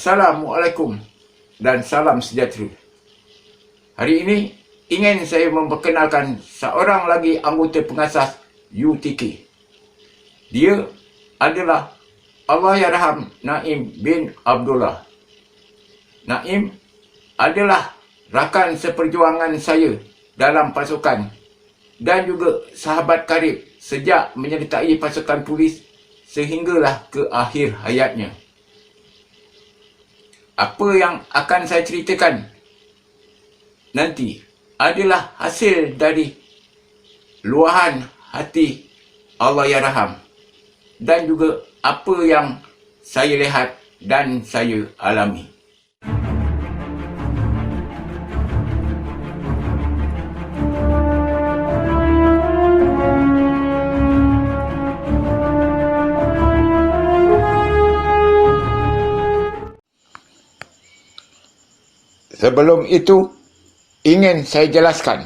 Assalamualaikum dan salam sejahtera. Hari ini ingin saya memperkenalkan seorang lagi anggota pengasas UTK. Dia adalah Allahyarham Naim bin Abdullah. Naim adalah rakan seperjuangan saya dalam pasukan dan juga sahabat karib sejak menyertai pasukan polis sehinggalah ke akhir hayatnya. Apa yang akan saya ceritakan nanti adalah hasil dari luahan hati Allahyarham dan juga apa yang saya lihat dan saya alami. Sebelum itu, ingin saya jelaskan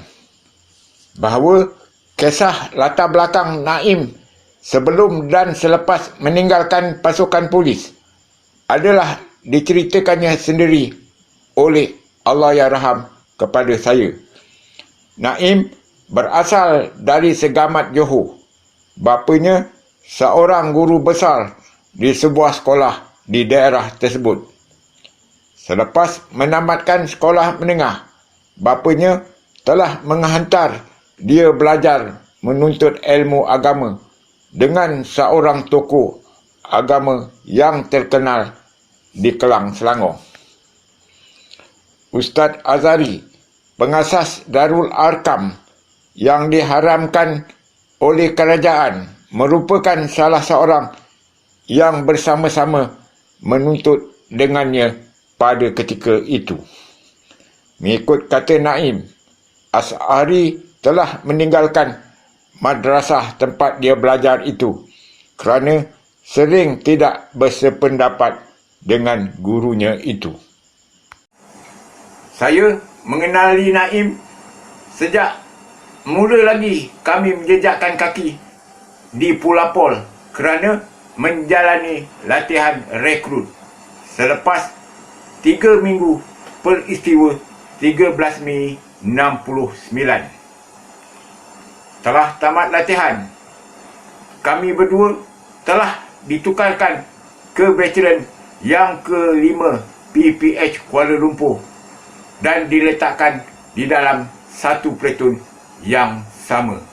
bahawa kisah latar belakang Naim sebelum dan selepas meninggalkan pasukan polis adalah diceritakannya sendiri oleh Allahyarham kepada saya. Naim berasal dari Segamat Johor. Bapanya seorang guru besar di sebuah sekolah di daerah tersebut. Selepas menamatkan sekolah menengah, bapanya telah menghantar dia belajar menuntut ilmu agama dengan seorang tokoh agama yang terkenal di Kelang, Selangor. Ustaz Azhari, pengasas Darul Arkam yang diharamkan oleh kerajaan, merupakan salah seorang yang bersama-sama menuntut dengannya pada ketika itu. Mengikut kata Naim, Azhari telah meninggalkan madrasah tempat dia belajar itu kerana sering tidak bersependapat dengan gurunya itu. Saya mengenali Naim sejak mula lagi kami menjejakkan kaki di Pulapol kerana menjalani latihan rekrut selepas 3 minggu peristiwa 13 Mei 69. Telah tamat latihan, kami berdua telah ditukarkan ke batalion yang ke-5 PPH Kuala Lumpur dan diletakkan di dalam satu platoon yang sama.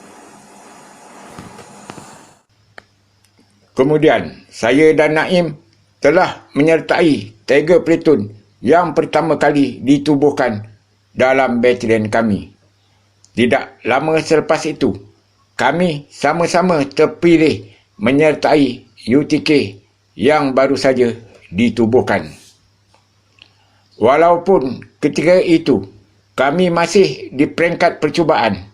Kemudian, saya dan Naim telah menyertai 3 platoon yang pertama kali ditubuhkan dalam batalion kami. Tidak lama selepas itu, kami sama-sama terpilih menyertai UTK yang baru saja ditubuhkan. Walaupun ketika itu kami masih di peringkat percubaan,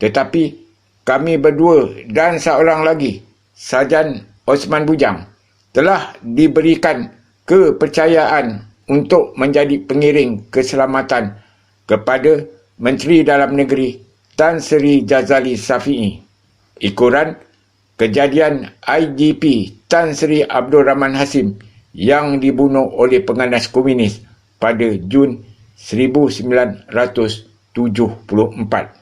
tetapi kami berdua dan seorang lagi, Sarjan Osman Bujang, telah diberikan kepercayaan untuk menjadi pengiring keselamatan kepada Menteri Dalam Negeri Tan Sri Jazali Shafiee. Ikuran kejadian IGP Tan Sri Abdul Rahman Hasim yang dibunuh oleh penganas komunis pada Jun 1974.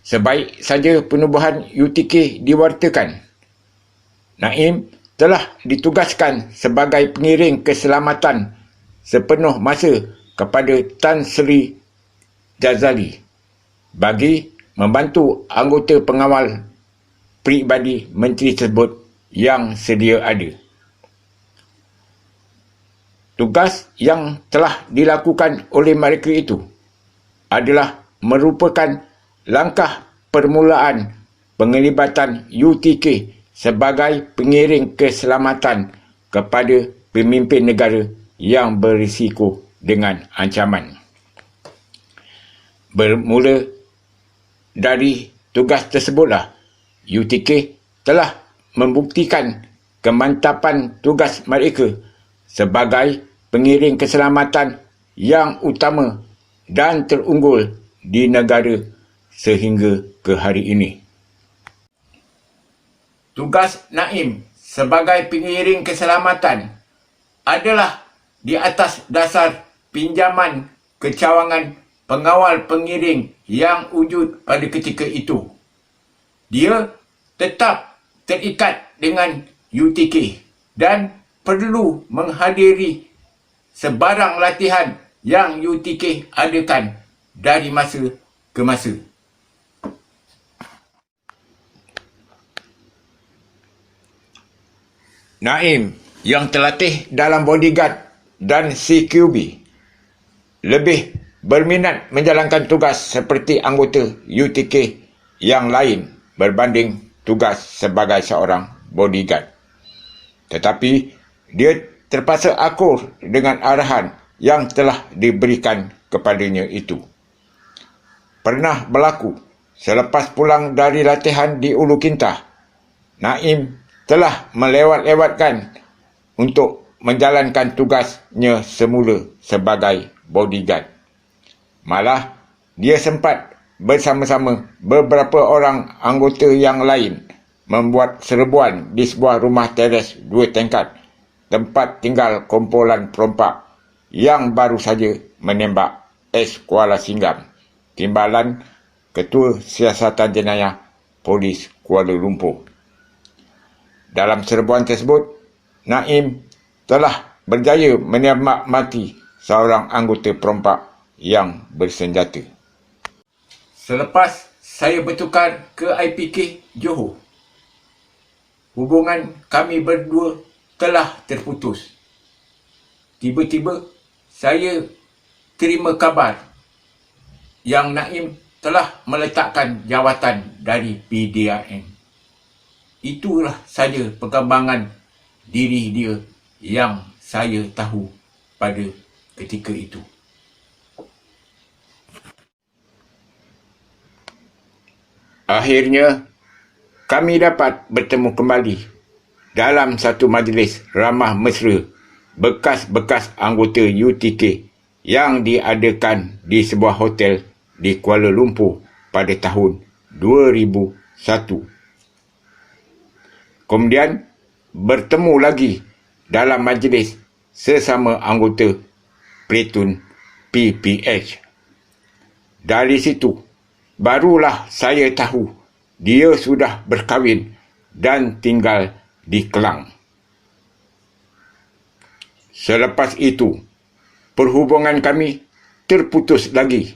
Sebaik saja penubuhan UTK diwartakan, Naim telah ditugaskan sebagai pengiring keselamatan sepenuh masa kepada Tan Sri Jazali bagi membantu anggota pengawal peribadi menteri tersebut yang sedia ada. Tugas yang telah dilakukan oleh mereka itu adalah merupakan langkah permulaan penglibatan UTK sebagai pengiring keselamatan kepada pemimpin negara yang berisiko dengan ancaman. Bermula dari tugas tersebutlah, UTK telah membuktikan kemantapan tugas mereka sebagai pengiring keselamatan yang utama dan terunggul di negara sehingga ke hari ini. Tugas Naim sebagai pengiring keselamatan adalah di atas dasar pinjaman kecawangan pengawal pengiring yang wujud pada ketika itu. Dia tetap terikat dengan UTK dan perlu menghadiri sebarang latihan yang UTK adakan dari masa ke masa. Naim yang terlatih dalam bodyguard dan CQB lebih berminat menjalankan tugas seperti anggota UTK yang lain berbanding tugas sebagai seorang bodyguard. Tetapi dia terpaksa akur dengan arahan yang telah diberikan kepadanya itu. Pernah berlaku selepas pulang dari latihan di Ulu Kintah, Naim telah melewat-lewatkan untuk menjalankan tugasnya semula sebagai bodyguard. Malah, dia sempat bersama-sama beberapa orang anggota yang lain membuat serbuan di sebuah rumah teres 2 tingkat, tempat tinggal kumpulan perompak yang baru saja menembak ex Kuala Singgam, Timbalan Ketua Siasatan Jenayah Polis Kuala Lumpur. Dalam serbuan tersebut, Naim telah berjaya menembak mati seorang anggota perompak yang bersenjata. Selepas saya bertukar ke IPK Johor, hubungan kami berdua telah terputus. Tiba-tiba saya terima kabar yang Naim telah meletakkan jawatan dari PDRM. Itulah saja perkembangan diri dia yang saya tahu pada ketika itu. Akhirnya, kami dapat bertemu kembali dalam satu majlis ramah mesra bekas-bekas anggota UTK yang diadakan di sebuah hotel di Kuala Lumpur pada tahun 2001. Kemudian bertemu lagi dalam majlis sesama anggota platoon PPH. Dari situ, barulah saya tahu dia sudah berkahwin dan tinggal di Kelang. Selepas itu, perhubungan kami terputus lagi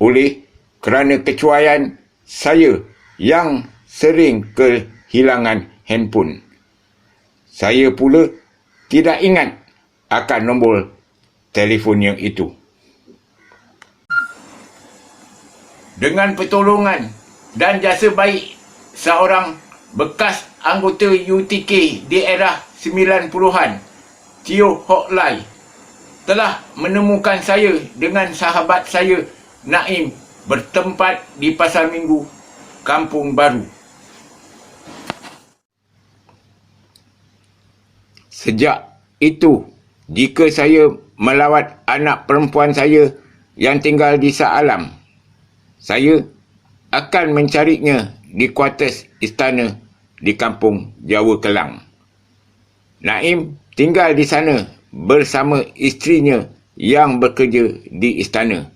oleh kerana kecuaian saya yang sering kehilangan handphone. Saya pula tidak ingat akan nombor telefonnya itu. Dengan pertolongan dan jasa baik seorang bekas anggota UTK di era 90-an, Tio Hok Lai, telah menemukan saya dengan sahabat saya Naim bertempat di Pasar Minggu, Kampung Baru. Sejak itu, jika saya melawat anak perempuan saya yang tinggal di Shah Alam, saya akan mencarinya di kuartus istana di Kampung Jawa Kelang. Naim tinggal di sana bersama isterinya yang bekerja di istana.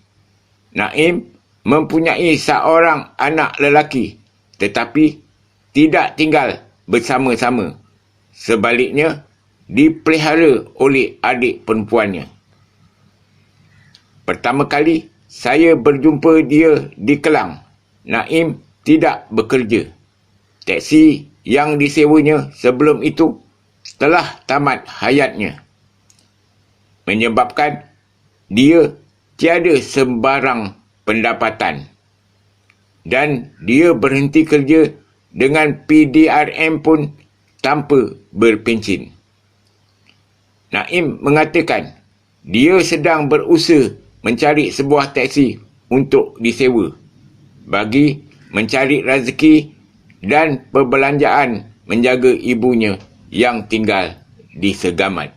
Naim mempunyai seorang anak lelaki tetapi tidak tinggal bersama-sama. Sebaliknya, dipelihara oleh adik perempuannya. Pertama kali saya berjumpa dia di Kelang, Naim tidak bekerja. Teksi yang disewanya sebelum itu telah tamat hayatnya, menyebabkan dia tiada sembarang pendapatan. Dan dia berhenti kerja dengan PDRM pun tanpa berpencen. Naim mengatakan dia sedang berusaha mencari sebuah teksi untuk disewa bagi mencari rezeki dan perbelanjaan menjaga ibunya yang tinggal di Segamat.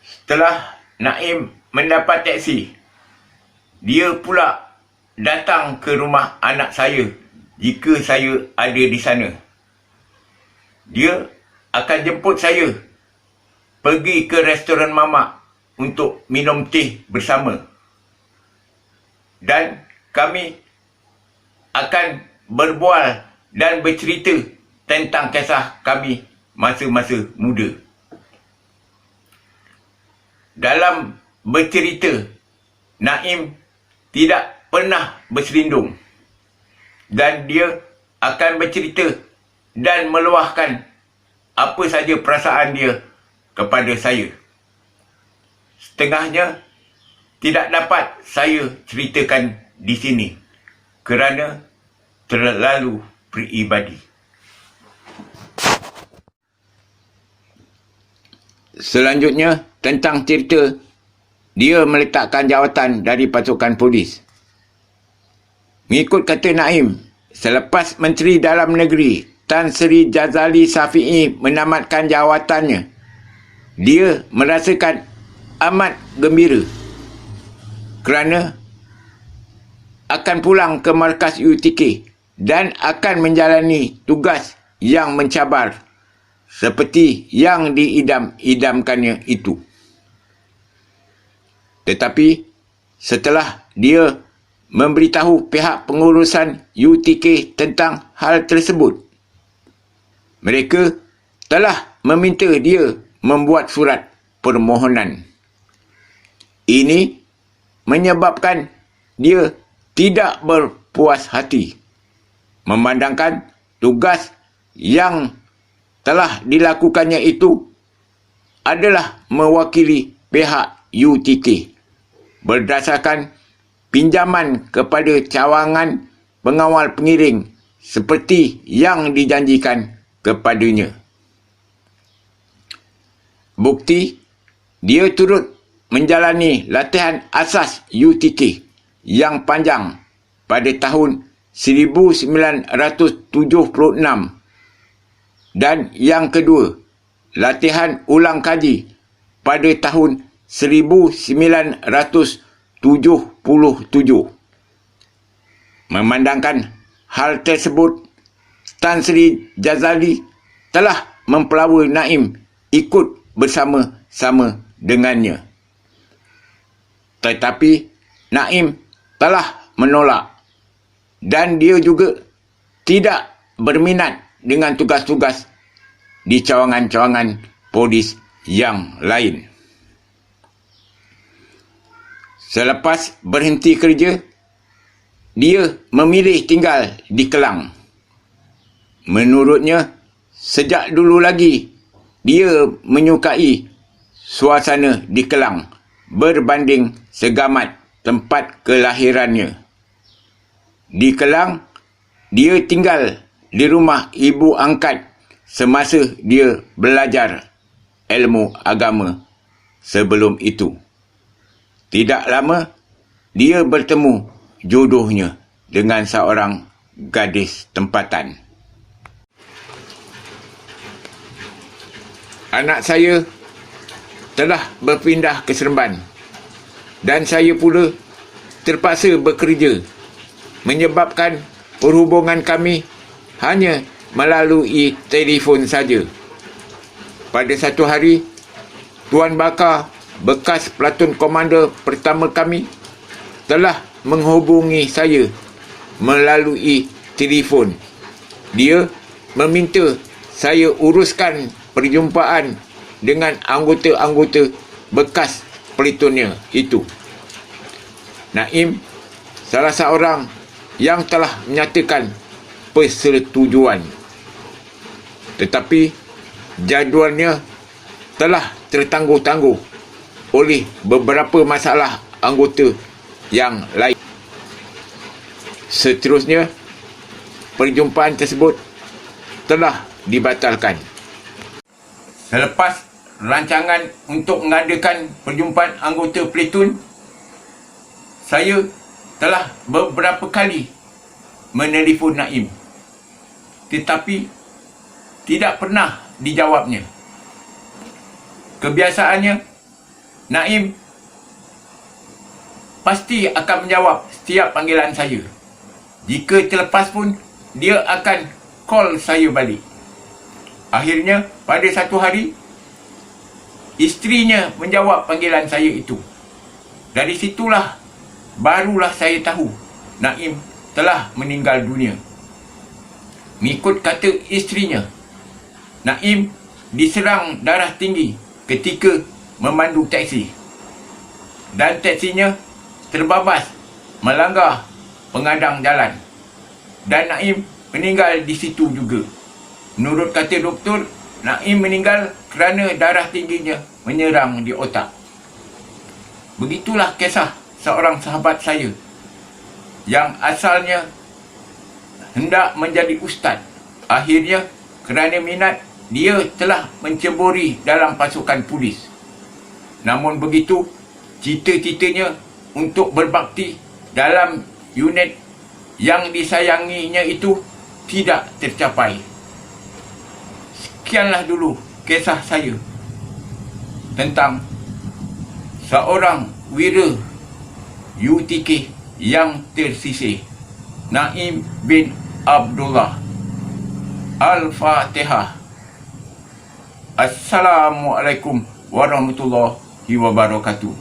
Setelah Naim mendapat teksi, dia pula datang ke rumah anak saya jika saya ada di sana. Dia akan jemput saya pergi ke restoran mamak untuk minum teh bersama. Dan kami akan berbual dan bercerita tentang kisah kami masa-masa muda. Dalam bercerita, Naim tidak pernah berselindung dan dia akan bercerita dan meluahkan apa saja perasaan dia kepada saya. Setengahnya tidak dapat saya ceritakan di sini kerana terlalu peribadi. Selanjutnya, tentang cerita dia meletakkan jawatan dari pasukan polis. Mengikut kata Naim, selepas Menteri Dalam Negeri Tan Sri Jazali Shafiee menamatkan jawatannya, dia merasakan amat gembira kerana akan pulang ke markas UTK dan akan menjalani tugas yang mencabar seperti yang diidam-idamkannya itu. Tetapi setelah dia memberitahu pihak pengurusan UTK tentang hal tersebut, mereka telah meminta dia membuat surat permohonan. Ini menyebabkan dia tidak berpuas hati memandangkan tugas yang telah dilakukannya itu adalah mewakili pihak UTK berdasarkan pinjaman kepada cawangan pengawal pengiring seperti yang dijanjikan kepadanya. Bukti, dia turut menjalani latihan asas UTK yang panjang pada tahun 1976 dan yang kedua, latihan ulang kaji pada tahun 1977. Memandangkan hal tersebut, Tan Sri Jazali telah mempelawa Naim ikut bersama-sama dengannya. Tetapi Naim telah menolak dan dia juga tidak berminat dengan tugas-tugas di cawangan-cawangan polis yang lain. Selepas berhenti kerja, dia memilih tinggal di Kelang. Menurutnya, sejak dulu lagi, dia menyukai suasana di Kelang berbanding Segamat, tempat kelahirannya. Di Kelang, dia tinggal di rumah ibu angkat semasa dia belajar ilmu agama sebelum itu. Tidak lama, dia bertemu jodohnya dengan seorang gadis tempatan. Anak saya telah berpindah ke Seremban dan saya pula terpaksa bekerja, menyebabkan perhubungan kami hanya melalui telefon saja. Pada satu hari, Tuan Bakar, bekas platoon komander pertama kami, telah menghubungi saya melalui telefon. Dia meminta saya uruskan perjumpaan dengan anggota-anggota bekas platoonnya itu. Naim salah seorang yang telah menyatakan persetujuan. Tetapi jadualnya telah tertangguh-tangguh oleh beberapa masalah anggota yang lain. Seterusnya, perjumpaan tersebut telah dibatalkan. Selepas rancangan untuk mengadakan perjumpaan anggota platoon, saya telah beberapa kali menelefon Naim, tetapi tidak pernah dijawabnya. Kebiasaannya, Naim pasti akan menjawab setiap panggilan saya. Jika terlepas pun, dia akan call saya balik. Akhirnya, pada satu hari, isterinya menjawab panggilan saya itu. Dari situlah, barulah saya tahu Naim telah meninggal dunia. Mengikut kata isterinya, Naim diserang darah tinggi ketika memandu teksi. Dan teksinya terbabas melanggar pengadang jalan. Dan Naim meninggal di situ juga. Menurut kata doktor, Naim meninggal kerana darah tingginya menyerang di otak. Begitulah kisah seorang sahabat saya yang asalnya hendak menjadi ustaz. Akhirnya kerana minat, dia telah menceburi dalam pasukan polis. Namun begitu, cita-citanya untuk berbakti dalam unit yang disayanginya itu tidak tercapai. Sekianlah dulu kisah saya tentang seorang wira UTK yang tersisih, Naim bin Abdullah. Al-Fatihah. Assalamualaikum warahmatullahi wabarakatuh.